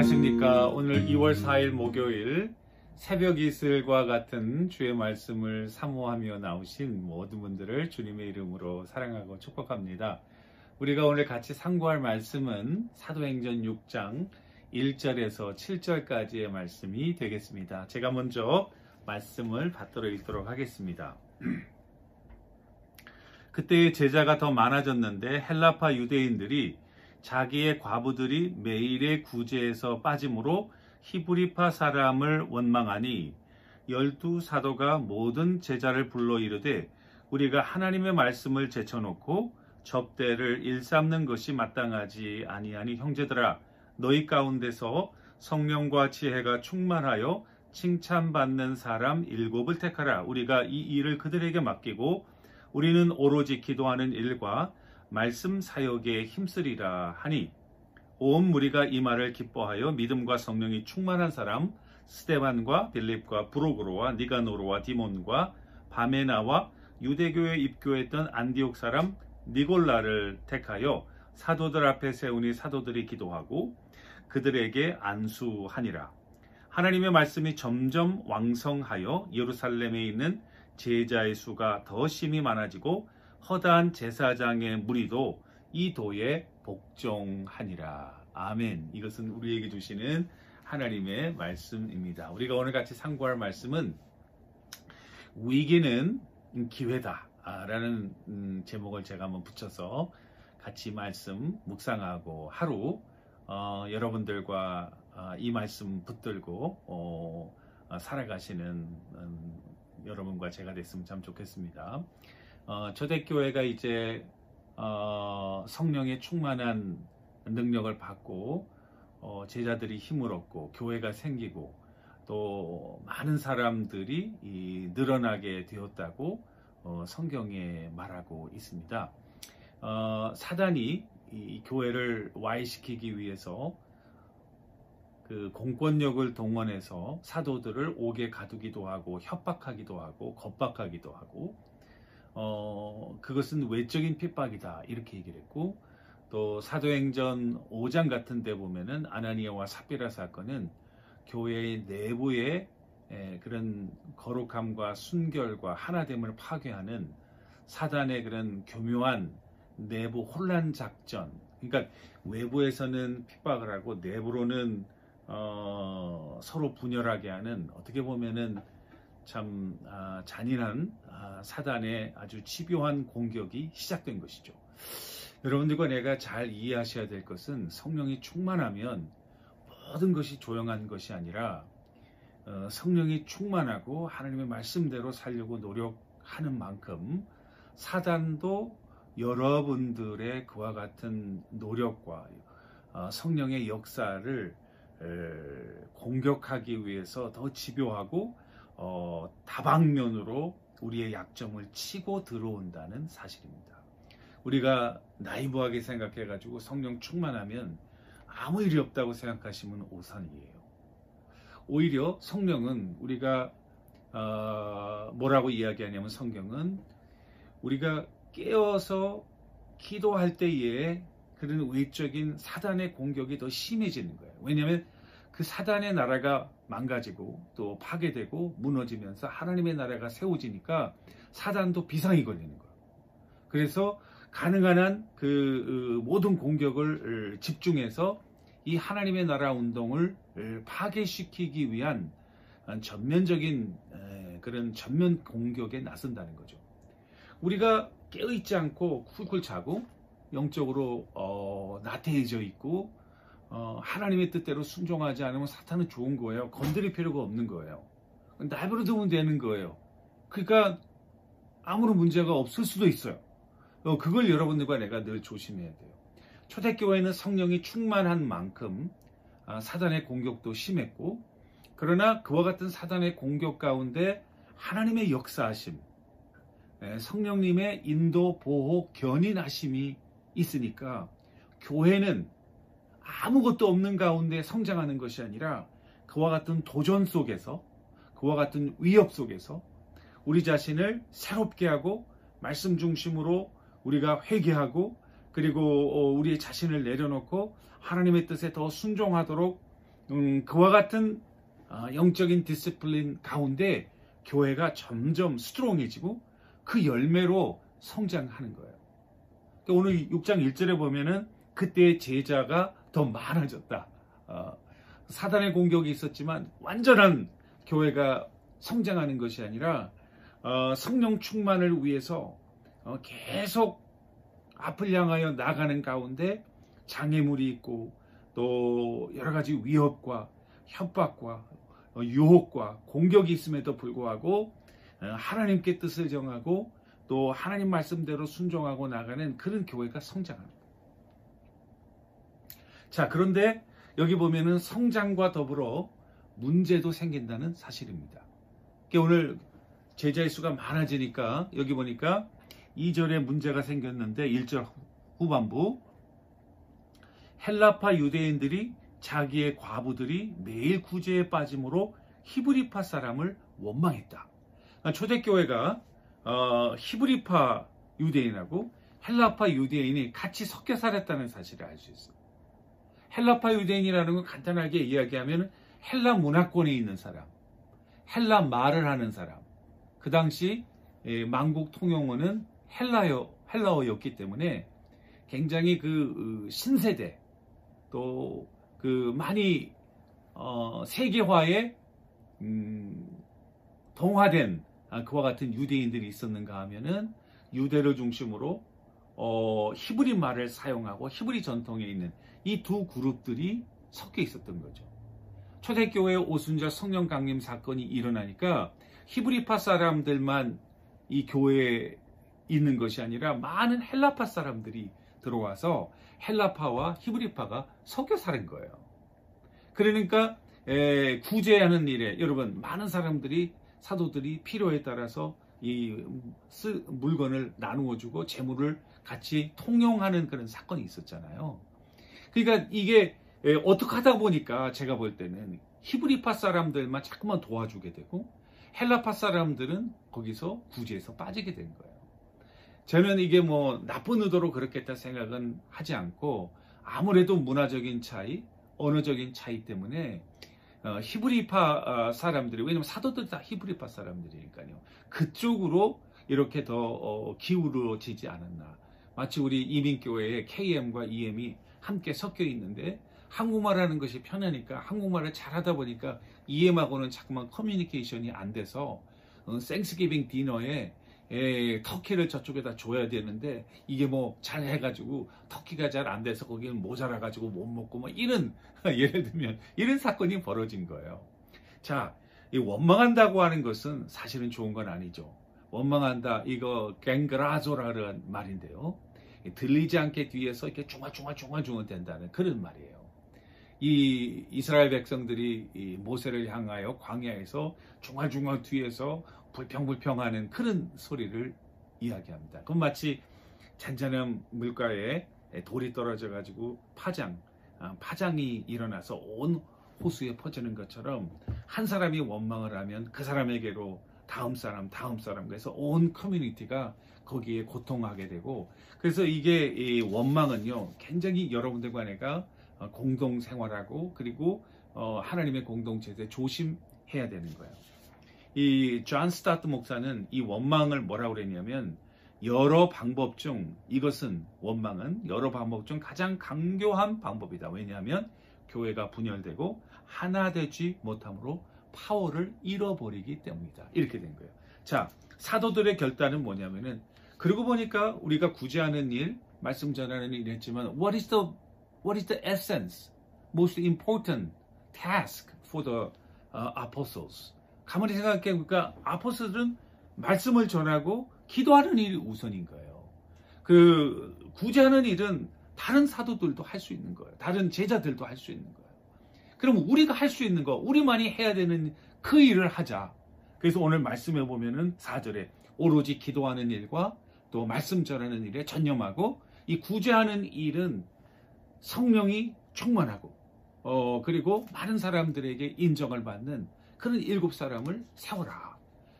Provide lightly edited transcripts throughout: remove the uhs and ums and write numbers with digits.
안녕하십니까. 오늘 2월 4일 목요일 새벽 이슬과 같은 주의 말씀을 사모하며 나오신 모든 분들을 주님의 이름으로 사랑하고 축복합니다. 우리가 오늘 같이 상고할 말씀은 사도행전 6장 1절에서 7절까지의 말씀이 되겠습니다. 제가 먼저 말씀을 받들어 읽도록 하겠습니다. 그때 제자가 더 많아졌는데 헬라파 유대인들이 자기의 과부들이 매일의 구제에서 빠짐으로 히브리파 사람을 원망하니 12사도가 모든 제자를 불러 이르되 우리가 하나님의 말씀을 제쳐놓고 접대를 일삼는 것이 마땅하지 아니하니 형제들아 너희 가운데서 성령과 지혜가 충만하여 칭찬받는 사람 7을 택하라. 우리가 이 일을 그들에게 맡기고 우리는 오로지 기도하는 일과 말씀 사역에 힘쓰리라 하니 온 무리가 이 말을 기뻐하여 믿음과 성령이 충만한 사람 스데반과 빌립과 브로그로와 니가노르와 디몬과 바메나와 유대교에 입교했던 안디옥 사람 니골라를 택하여 사도들 앞에 세우니 사도들이 기도하고 그들에게 안수하니라. 하나님의 말씀이 점점 왕성하여 예루살렘에 있는 제자의 수가 더 심히 많아지고 허다한 제사장의 무리도 이 도에 복종하니라. 아멘. 이것은 우리에게 주시는 하나님의 말씀입니다. 우리가 오늘 같이 상고할 말씀은 위기는 기회다 라는 제목을 제가 한번 붙여서 같이 말씀 묵상하고 하루 여러분들과 이 말씀 붙들고 살아가시는 여러분과 제가 됐으면 참 좋겠습니다. 초대교회가 이제 성령의 충만한 능력을 받고 제자들이 힘을 얻고 교회가 생기고 또 많은 사람들이 늘어나게 되었다고 성경에 말하고 있습니다. 사단이 이 교회를 와해시키기 위해서 그 공권력을 동원해서 사도들을 옥에 가두기도 하고 협박하기도 하고 겁박하기도 하고 그것은 외적인 핍박이다 이렇게 얘기를 했고 또 사도행전 5장 같은 데 보면은 아나니아와 삽비라 사건은 교회의 내부의 그런 거룩함과 순결과 하나됨을 파괴하는 사단의 그런 교묘한 내부 혼란 작전, 그러니까 외부에서는 핍박을 하고 내부로는 서로 분열하게 하는 어떻게 보면은 참 잔인한 사단의 아주 집요한 공격이 시작된 것이죠. 여러분들과 내가 잘 이해하셔야 될 것은 성령이 충만하면 모든 것이 조용한 것이 아니라 성령이 충만하고 하나님의 말씀대로 살려고 노력하는 만큼 사단도 여러분들의 그와 같은 노력과 성령의 역사를 공격하기 위해서 더 집요하고 다방면으로 우리의 약점을 치고 들어온다는 사실입니다. 우리가 나이브하게 생각해가지고 성령 충만하면 아무 일이 없다고 생각하시면 오산이에요. 오히려 성령은 우리가 뭐라고 이야기하냐면 성경은 우리가 깨어서 기도할 때에 그런 외적인 사단의 공격이 더 심해지는 거예요. 왜냐하면 그 사단의 나라가 망가지고 또 파괴되고 무너지면서 하나님의 나라가 세워지니까 사단도 비상이 걸리는 거예요. 그래서 가능한 한 그 모든 공격을 집중해서 이 하나님의 나라 운동을 파괴시키기 위한 전면적인 그런 전면 공격에 나선다는 거죠. 우리가 깨어있지 않고 쿨쿨 자고 영적으로 나태해져 있고 하나님의 뜻대로 순종하지 않으면 사탄은 좋은 거예요. 건드릴 필요가 없는 거예요. 내버려 두면 되는 거예요. 그러니까 아무런 문제가 없을 수도 있어요. 그걸 여러분들과 내가 늘 조심해야 돼요. 초대교회는 성령이 충만한 만큼 사단의 공격도 심했고 그러나 그와 같은 사단의 공격 가운데 하나님의 역사하심, 성령님의 인도, 보호, 견인하심이 있으니까 교회는 아무것도 없는 가운데 성장하는 것이 아니라 그와 같은 도전 속에서 그와 같은 위협 속에서 우리 자신을 새롭게 하고 말씀 중심으로 우리가 회개하고 그리고 우리의 자신을 내려놓고 하나님의 뜻에 더 순종하도록 그와 같은 영적인 디시플린 가운데 교회가 점점 스트롱해지고 그 열매로 성장하는 거예요. 오늘 6장 1절에 보면은 그때의 제자가 더 많아졌다. 사단의 공격이 있었지만 완전한 교회가 성장하는 것이 아니라 성령 충만을 위해서 계속 앞을 향하여 나가는 가운데 장애물이 있고 또 여러 가지 위협과 협박과 유혹과 공격이 있음에도 불구하고 하나님께 뜻을 정하고 또 하나님 말씀대로 순종하고 나가는 그런 교회가 성장합니다. 자, 그런데 여기 보면은 성장과 더불어 문제도 생긴다는 사실입니다. 오늘 제자의 수가 많아지니까 여기 보니까 2절에 문제가 생겼는데 1절 후반부 헬라파 유대인들이 자기의 과부들이 매일 구제에 빠짐으로 히브리파 사람을 원망했다. 초대교회가 히브리파 유대인하고 헬라파 유대인이 같이 섞여 살았다는 사실을 알 수 있어요. 헬라파 유대인이라는 건 간단하게 이야기하면 헬라 문화권에 있는 사람, 헬라 말을 하는 사람. 그 당시 만국 통용어는 헬라어였기 때문에 굉장히 그 신세대 또 그 많이 세계화에 동화된 그와 같은 유대인들이 있었는가 하면은 유대를 중심으로 히브리 말을 사용하고 히브리 전통에 있는 이 두 그룹들이 섞여 있었던 거죠. 초대교회 오순절 성령 강림 사건이 일어나니까 히브리파 사람들만 이 교회에 있는 것이 아니라 많은 헬라파 사람들이 들어와서 헬라파와 히브리파가 섞여 사는 거예요. 그러니까 구제하는 일에 여러분 많은 사람들이 사도들이 필요에 따라서 이 물건을 나누어 주고 재물을 같이 통용하는 그런 사건이 있었잖아요. 그러니까 이게 어떻게 하다 보니까 제가 볼 때는 히브리파 사람들만 자꾸만 도와주게 되고 헬라파 사람들은 거기서 구제에서 빠지게 된 거예요. 저는 이게 뭐 나쁜 의도로 그렇겠다 생각은 하지 않고 아무래도 문화적인 차이, 언어적인 차이 때문에 히브리파 사람들이, 왜냐면 사도들 다 히브리파 사람들이니까요. 그쪽으로 이렇게 더 기울어지지 않았나. 마치 우리 이민교회의 KM과 EM이 함께 섞여 있는데 한국말 하는 것이 편하니까 한국말을 잘하다 보니까 EM하고는 자꾸만 커뮤니케이션이 안 돼서 땡스기빙 디너에 터키를 저쪽에다 줘야 되는데 이게 뭐 잘 해가지고 터키가 잘 안 돼서 거기는 모자라가지고 못 먹고 뭐 이런 예를 들면 이런 사건이 벌어진 거예요. 자, 이 원망한다고 하는 것은 사실은 좋은 건 아니죠. 원망한다 이거 갱그라조라는 말인데요. 들리지 않게 뒤에서 이렇게 중얼중얼 된다는 그런 말이에요. 이 이스라엘 백성들이 이 모세를 향하여 광야에서 중얼중얼 뒤에서 불평불평하는 그런 소리를 이야기합니다. 그건 마치 잔잔한 물가에 돌이 떨어져 가지고 파장이 일어나서 온 호수에 퍼지는 것처럼 한 사람이 원망을 하면 그 사람에게로 다음 사람 그래서 온 커뮤니티가 거기에 고통하게 되고, 그래서 이게 이 원망은요 굉장히 여러분들 간에가 공동생활하고 그리고 하나님의 공동체에 조심해야 되는 거예요. 이 존 스타트 목사는 이 원망을 뭐라고 그랬냐면 여러 방법 중 이것은 원망은 여러 방법 중 가장 강교한 방법이다. 왜냐하면 교회가 분열되고 하나 되지 못함으로 파워를 잃어버리기 때문이다. 이렇게 된 거예요. 자, 사도들의 결단은 뭐냐면은 그러고 보니까 우리가 구제하는 일, 말씀 전하는 일 했지만 what is the essence, most important task for the apostles? 가만히 생각해 보니까 아포스들은 말씀을 전하고 기도하는 일이 우선인 거예요. 그 구제하는 일은 다른 사도들도 할 수 있는 거예요. 다른 제자들도 할 수 있는 거예요. 그럼 우리가 할 수 있는 거, 우리만이 해야 되는 그 일을 하자. 그래서 오늘 말씀해 보면은 4절에 오로지 기도하는 일과 또 말씀 전하는 일에 전념하고, 이 구제하는 일은 성령이 충만하고 그리고 많은 사람들에게 인정을 받는 그런 7사람을 세워라.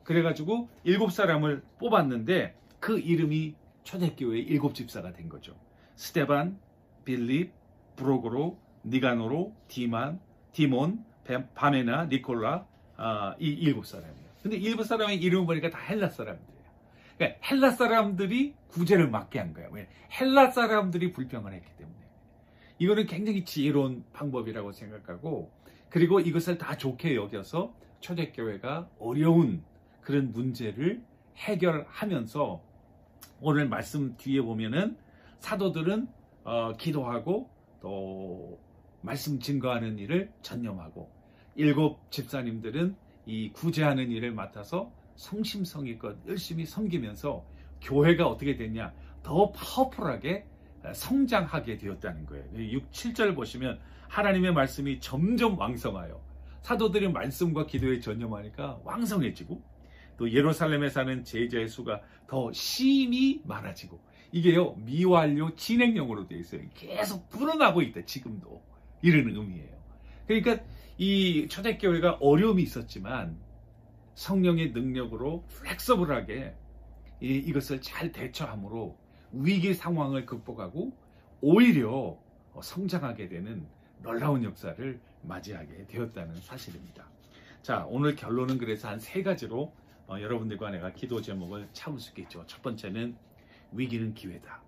그래가지고 7사람을 뽑았는데 그 이름이 초대교회의 7집사가 된 거죠. 스데반, 빌립, 브로고로, 니가노로, 디만, 디몬, 바메나, 니콜라, 이 7사람이에요. 근데 7사람의 이름을 보니까 다 헬라 사람들이에요. 그러니까 헬라 사람들이 구제를 막게 한 거예요. 왜? 헬라 사람들이 불평을 했기 때문에. 이거는 굉장히 지혜로운 방법이라고 생각하고, 그리고 이것을 다 좋게 여겨서 초대교회가 어려운 그런 문제를 해결하면서, 오늘 말씀 뒤에 보면은 사도들은 기도하고 또 말씀 증거하는 일을 전념하고, 7 집사님들은 이 구제하는 일을 맡아서 성심성의껏 열심히 섬기면서 교회가 어떻게 됐냐, 더 파워풀하게 성장하게 되었다는 거예요. 6, 7절 보시면 하나님의 말씀이 점점 왕성하여, 사도들이 말씀과 기도에 전념하니까 왕성해지고, 또 예루살렘에 사는 제자의 수가 더 심히 많아지고, 이게요 미완료 진행형으로 되어 있어요. 계속 불어나고 있다 지금도, 이런 의미예요. 그러니까 이 초대교회가 어려움이 있었지만 성령의 능력으로 플렉서블하게 이것을 잘 대처함으로 위기 상황을 극복하고 오히려 성장하게 되는 놀라운 역사를 맞이하게 되었다는 사실입니다. 자, 오늘 결론은 그래서 한 3가지로 여러분들과 내가 기도 제목을 참을 수 있겠죠. 첫 번째는 위기는 기회다.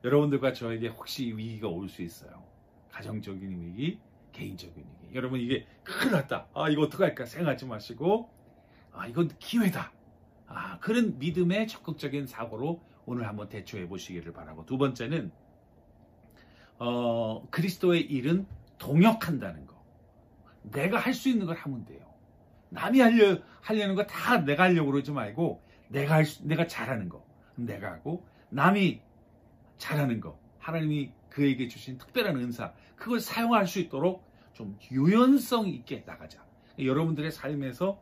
여러분들과 저에게 혹시 위기가 올 수 있어요. 가정적인 위기, 개인적인 위기. 여러분 이게 큰일 났다, 이거 어떡할까 생각하지 마시고, 이건 기회다, 그런 믿음의 적극적인 사고로 오늘 한번 대처해 보시기를 바라고, 두 번째는 그리스도의 일은 동역한다는 거. 내가 할 수 있는 걸 하면 돼요. 남이 하려는 거 다 내가 하려고 그러지 말고, 내가 잘하는 거 내가 하고, 남이 잘하는 거, 하나님이 그에게 주신 특별한 은사, 그걸 사용할 수 있도록 좀 유연성 있게 나가자. 여러분들의 삶에서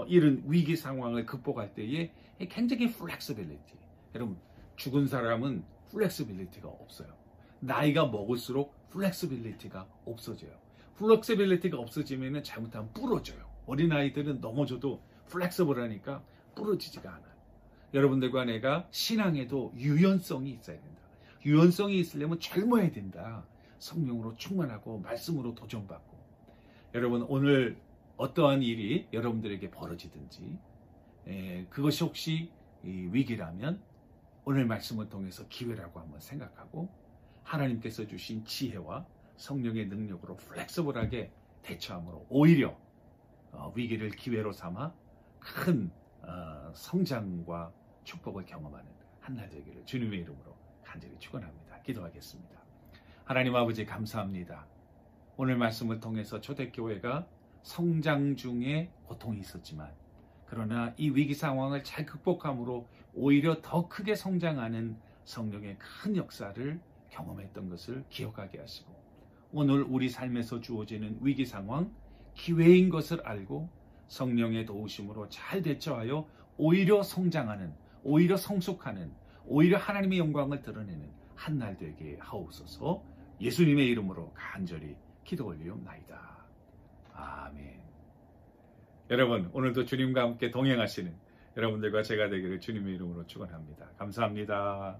이런 위기 상황을 극복할 때에 굉장히 플렉서빌리티. 여러분, 죽은 사람은 플렉서빌리티가 없어요. 나이가 먹을수록 플렉서빌리티가 없어져요. 플렉서빌리티가 없어지면 잘못하면 부러져요. 어린아이들은 넘어져도 플렉서블하니까 부러지지가 않아요. 여러분들과 내가 신앙에도 유연성이 있어야 된다. 유연성이 있으려면 젊어야 된다. 성령으로 충만하고 말씀으로 도전받고. 여러분, 오늘 어떠한 일이 여러분들에게 벌어지든지 그것이 혹시 위기라면 오늘 말씀을 통해서 기회라고 한번 생각하고, 하나님께서 주신 지혜와 성령의 능력으로 플렉서블하게 대처함으로 오히려 위기를 기회로 삼아 큰 성장과 축복을 경험하는 한날 되기를 주님의 이름으로 간절히 축원합니다. 기도하겠습니다. 하나님 아버지, 감사합니다. 오늘 말씀을 통해서 초대교회가 성장 중에 고통이 있었지만, 그러나 이 위기 상황을 잘 극복함으로 오히려 더 크게 성장하는 성령의 큰 역사를 경험했던 것을 기억하게 하시고, 오늘 우리 삶에서 주어지는 위기 상황, 기회인 것을 알고 성령의 도우심으로 잘 대처하여 오히려 성장하는, 오히려 성숙하는, 오히려 하나님의 영광을 드러내는 한날 되게 하옵소서. 예수님의 이름으로 간절히 기도 올리옵나이다. 아멘. 여러분, 오늘도 주님과 함께 동행하시는 여러분들과 제가 되기를 주님의 이름으로 축원합니다. 감사합니다.